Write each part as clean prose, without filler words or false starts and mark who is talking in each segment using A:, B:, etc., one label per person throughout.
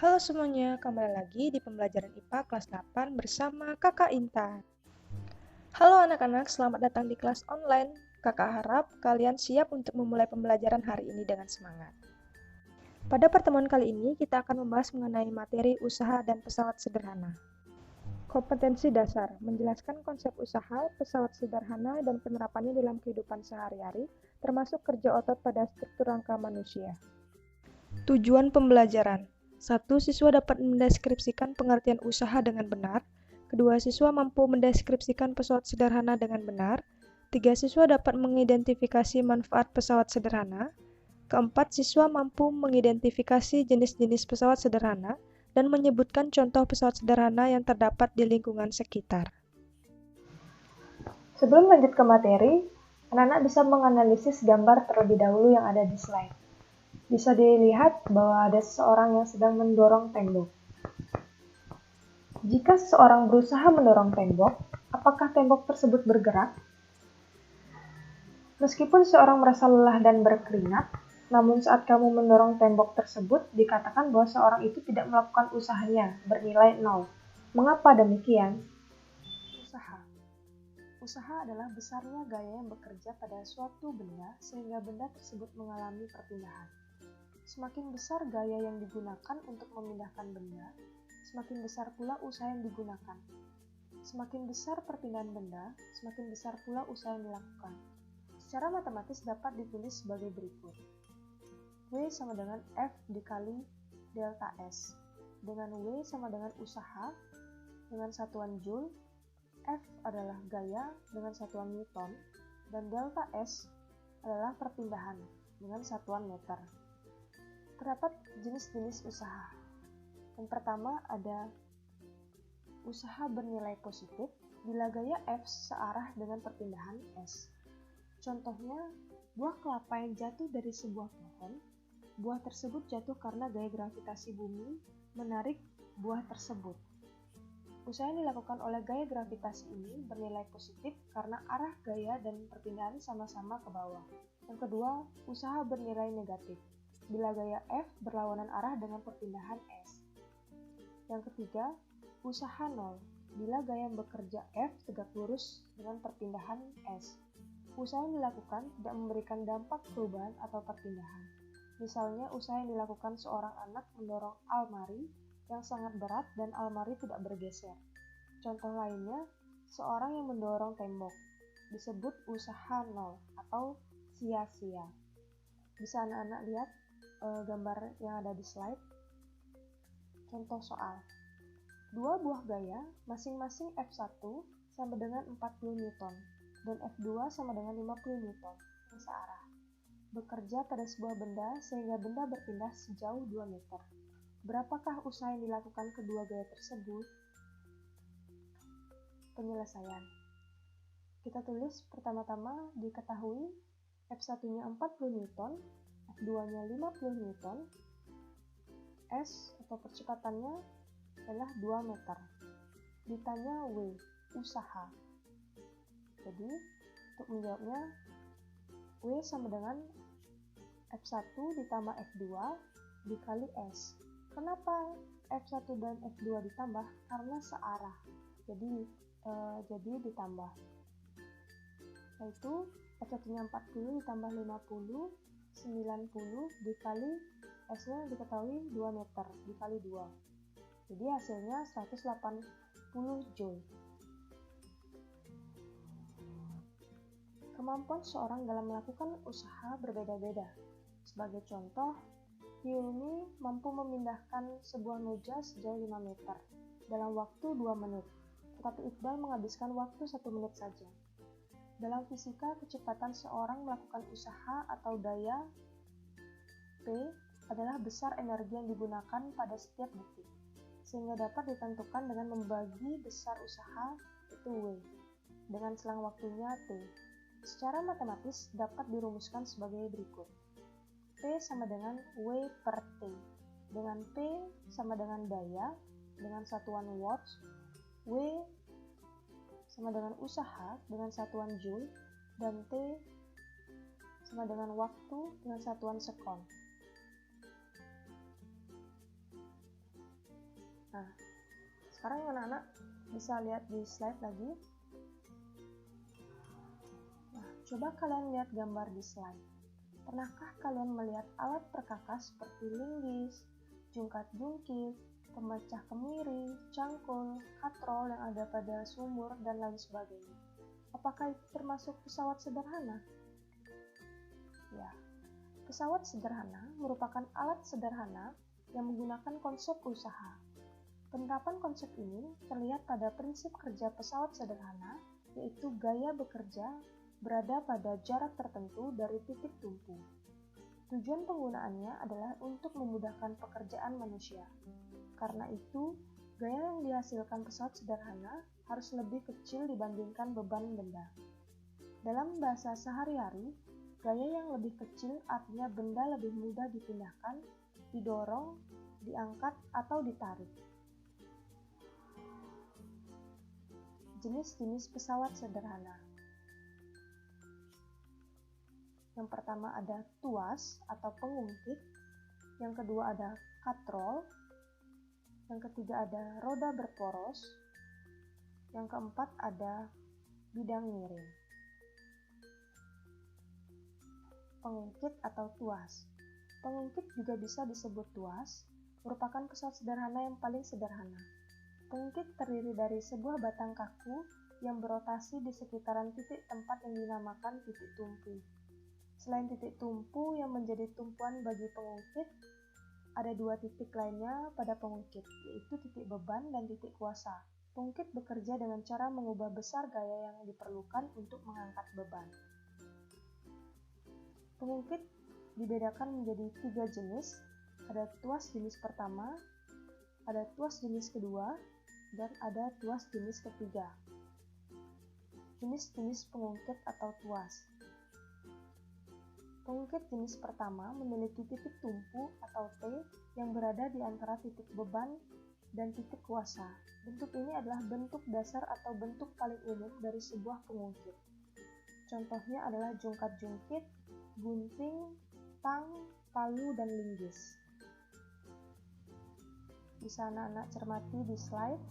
A: Halo semuanya, kembali lagi di pembelajaran IPA kelas 8 bersama Kakak Intan. Halo anak-anak, selamat datang di kelas online. Kakak harap kalian siap untuk memulai pembelajaran hari ini dengan semangat. Pada pertemuan kali ini, kita akan membahas mengenai materi usaha dan pesawat sederhana. Kompetensi dasar, menjelaskan konsep usaha, pesawat sederhana, dan penerapannya dalam kehidupan sehari-hari, termasuk kerja otot pada struktur rangka manusia. Tujuan pembelajaran. 1. Siswa dapat mendeskripsikan pengertian usaha dengan benar. 2. Siswa mampu mendeskripsikan pesawat sederhana dengan benar. 3. Siswa dapat mengidentifikasi manfaat pesawat sederhana. 4. Siswa mampu mengidentifikasi jenis-jenis pesawat sederhana dan menyebutkan contoh pesawat sederhana yang terdapat di lingkungan sekitar. Sebelum lanjut ke materi, anak-anak bisa menganalisis gambar terlebih dahulu yang ada di slide. Bisa dilihat bahwa ada seseorang yang sedang mendorong tembok. Jika seseorang berusaha mendorong tembok, apakah tembok tersebut bergerak? Meskipun seorang merasa lelah dan berkeringat, namun saat kamu mendorong tembok tersebut, dikatakan bahwa seorang itu tidak melakukan usahanya, bernilai 0. Mengapa demikian? Usaha adalah besarnya gaya yang bekerja pada suatu benda sehingga benda tersebut mengalami perpindahan. Semakin besar gaya yang digunakan untuk memindahkan benda, semakin besar pula usaha yang digunakan. Semakin besar perpindahan benda, semakin besar pula usaha yang dilakukan. Secara matematis dapat ditulis sebagai berikut. W sama dengan F dikali delta S. Dengan W sama dengan usaha, dengan satuan Joule, F adalah gaya dengan satuan Newton, dan delta S adalah perpindahan dengan satuan meter. Terdapat jenis-jenis usaha. Yang pertama ada usaha bernilai positif bila gaya F searah dengan perpindahan S. Contohnya, buah kelapa yang jatuh dari sebuah pohon, buah tersebut jatuh karena gaya gravitasi bumi menarik buah tersebut. Usaha yang dilakukan oleh gaya gravitasi ini bernilai positif karena arah gaya dan perpindahan sama-sama ke bawah. Yang kedua, usaha bernilai negatif bila gaya F berlawanan arah dengan perpindahan S. Yang ketiga, usaha 0, bila gaya yang bekerja F tegak lurus dengan perpindahan S. Usaha yang dilakukan tidak memberikan dampak perubahan atau perpindahan. Misalnya, usaha yang dilakukan seorang anak mendorong almari yang sangat berat dan almari tidak bergeser. Contoh lainnya, seorang yang mendorong tembok, disebut usaha 0 atau sia-sia. Bisa anak-anak lihat gambar yang ada di slide. Contoh soal. Dua buah gaya, masing-masing F1 sama dengan 40 Newton dan F2 sama dengan 50 Newton yang searah. Bekerja pada sebuah benda sehingga benda berpindah sejauh 2 meter. Berapakah usaha yang dilakukan kedua gaya tersebut? Penyelesaian. Kita tulis pertama-tama diketahui F1-nya 40 Newton, F2-nya 50 Newton, S atau percepatannya adalah 2 meter. Ditanya W, usaha. Jadi, untuk menjawabnya, W sama dengan F1 ditambah F2 dikali S. Kenapa F1 dan F2 ditambah? Karena searah. Jadi ditambah. Yaitu F1-nya 40 ditambah 50, 90 dikali S-nya diketahui 2 meter dikali 2. Jadi hasilnya 180 Joule. Kemampuan seorang dalam melakukan usaha berbeda-beda. Sebagai contoh, Hilmi mampu memindahkan sebuah meja sejauh 5 meter dalam waktu 2 menit, tetapi Iqbal menghabiskan waktu 1 menit saja. Dalam fisika, kecepatan seorang melakukan usaha atau daya P adalah besar energi yang digunakan pada setiap detik, sehingga dapat ditentukan dengan membagi besar usaha itu W dengan selang waktunya T. Secara matematis dapat dirumuskan sebagai berikut. P sama dengan W per T, dengan P sama dengan daya, dengan satuan watts, W sama dengan usaha dengan satuan Joule, dan T sama dengan waktu dengan satuan sekon. Nah, sekarang anak-anak bisa lihat di slide lagi. Nah, coba kalian lihat gambar di slide. Pernahkah kalian melihat alat perkakas seperti linggis, jungkat-jungkit, pemecah kemiri, cangkul, katrol yang ada pada sumur, dan lain sebagainya? Apakah itu termasuk pesawat sederhana? Ya, pesawat sederhana merupakan alat sederhana yang menggunakan konsep usaha. Penerapan konsep ini terlihat pada prinsip kerja pesawat sederhana, yaitu gaya bekerja berada pada jarak tertentu dari titik tumpu. Tujuan penggunaannya adalah untuk memudahkan pekerjaan manusia. Karena itu, gaya yang dihasilkan pesawat sederhana harus lebih kecil dibandingkan beban benda. Dalam bahasa sehari-hari, gaya yang lebih kecil artinya benda lebih mudah dipindahkan, didorong, diangkat, atau ditarik. Jenis-jenis pesawat sederhana. Yang pertama ada tuas atau pengungkit, yang kedua ada katrol, yang ketiga ada roda berporos, yang keempat ada bidang miring. Pengungkit atau tuas. Pengungkit juga bisa disebut tuas, merupakan pesawat sederhana yang paling sederhana. Pengungkit terdiri dari sebuah batang kaku yang berotasi di sekitaran titik tempat yang dinamakan titik tumpu. Selain titik tumpu yang menjadi tumpuan bagi pengungkit, ada dua titik lainnya pada pengungkit, yaitu titik beban dan titik kuasa. Pengungkit bekerja dengan cara mengubah besar gaya yang diperlukan untuk mengangkat beban. Pengungkit dibedakan menjadi 3 jenis, ada tuas jenis pertama, ada tuas jenis kedua, dan ada tuas jenis ketiga. Jenis-jenis pengungkit atau tuas. Pengungkit jenis pertama memiliki titik tumpu atau T yang berada di antara titik beban dan titik kuasa. Bentuk ini adalah bentuk dasar atau bentuk paling umum dari sebuah pengungkit. Contohnya adalah jungkat-jungkit, gunting, tang, palu, dan linggis. Bisa anak-anak cermati di slide.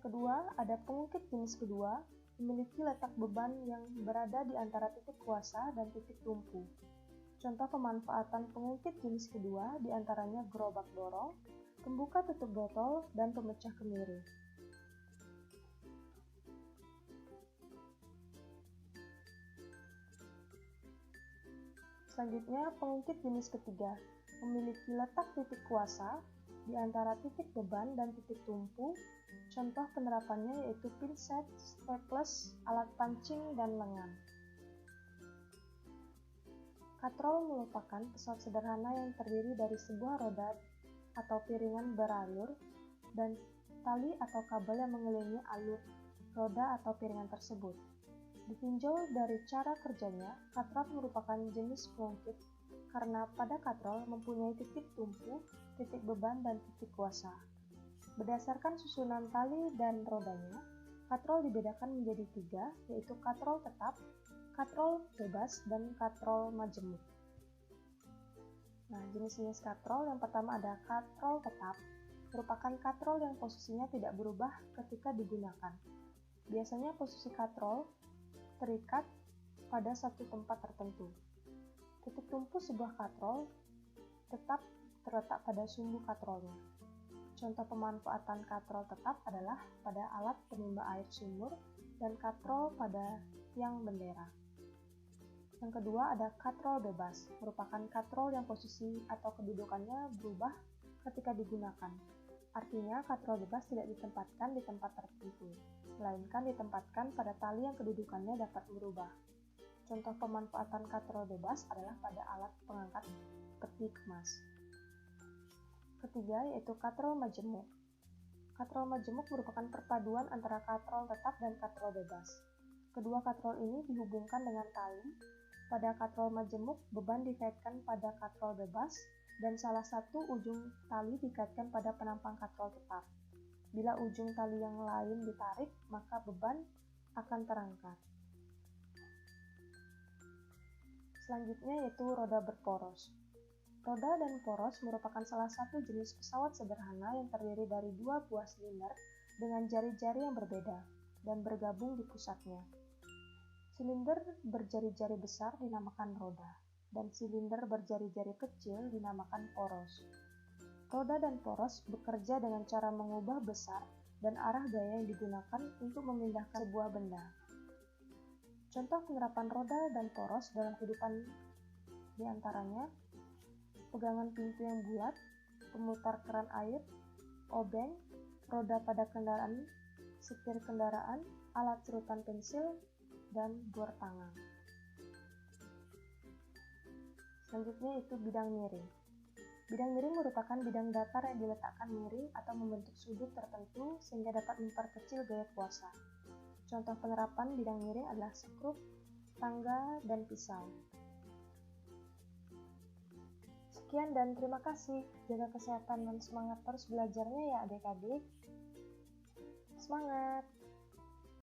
A: Kedua, ada pengungkit jenis kedua, memiliki letak beban yang berada di antara titik kuasa dan titik tumpu. Contoh pemanfaatan pengungkit jenis kedua diantaranya gerobak dorong, pembuka tutup botol, dan pemecah kemiri. Selanjutnya, pengungkit jenis ketiga, memiliki letak titik kuasa di antara titik beban dan titik tumpu. Contoh penerapannya yaitu pinset, staples, alat pancing, dan lengan. Katrol merupakan pesawat sederhana yang terdiri dari sebuah roda atau piringan beralur dan tali atau kabel yang mengelilingi alur roda atau piringan tersebut. Ditinjau dari cara kerjanya, katrol merupakan jenis pengungkit karena pada katrol mempunyai titik tumpu, titik beban, dan titik kuasa. Berdasarkan susunan tali dan rodanya, katrol dibedakan menjadi 3, yaitu katrol tetap, katrol bebas, dan katrol majemuk. Nah, jenis-jenis katrol yang pertama ada katrol tetap, merupakan katrol yang posisinya tidak berubah ketika digunakan. Biasanya posisi katrol terikat pada satu tempat tertentu. Titik tumpu sebuah katrol tetap terletak pada sumbu katrolnya. Contoh pemanfaatan katrol tetap adalah pada alat penimba air sumur dan katrol pada tiang bendera. Yang kedua ada katrol bebas, merupakan katrol yang posisi atau kedudukannya berubah ketika digunakan. Artinya katrol bebas tidak ditempatkan di tempat tertentu, melainkan ditempatkan pada tali yang kedudukannya dapat berubah. Contoh pemanfaatan katrol bebas adalah pada alat pengangkat peti kemas. Ketiga yaitu katrol majemuk. Katrol majemuk merupakan perpaduan antara katrol tetap dan katrol bebas. Kedua katrol ini dihubungkan dengan tali. Pada katrol majemuk, beban dikaitkan pada katrol bebas dan salah satu ujung tali dikaitkan pada penampang katrol tetap. Bila ujung tali yang lain ditarik, maka beban akan terangkat. Selanjutnya yaitu roda berporos. Roda dan poros merupakan salah satu jenis pesawat sederhana yang terdiri dari dua buah silinder dengan jari-jari yang berbeda dan bergabung di pusatnya. Silinder berjari-jari besar dinamakan roda, dan silinder berjari-jari kecil dinamakan poros. Roda dan poros bekerja dengan cara mengubah besar dan arah gaya yang digunakan untuk memindahkan sebuah benda. Contoh penerapan roda dan poros dalam kehidupan diantaranya pegangan pintu yang bulat, pemutar keran air, obeng, roda pada kendaraan, setir kendaraan, alat serutan pensil, dan bor tangan. Selanjutnya itu bidang miring. Bidang miring merupakan bidang datar yang diletakkan miring atau membentuk sudut tertentu sehingga dapat memperkecil gaya kuasa. Contoh penerapan bidang miring adalah skrup, tangga, dan pisau. Sekian dan terima kasih. Jaga kesehatan dan semangat terus belajarnya ya adik-adik. Semangat!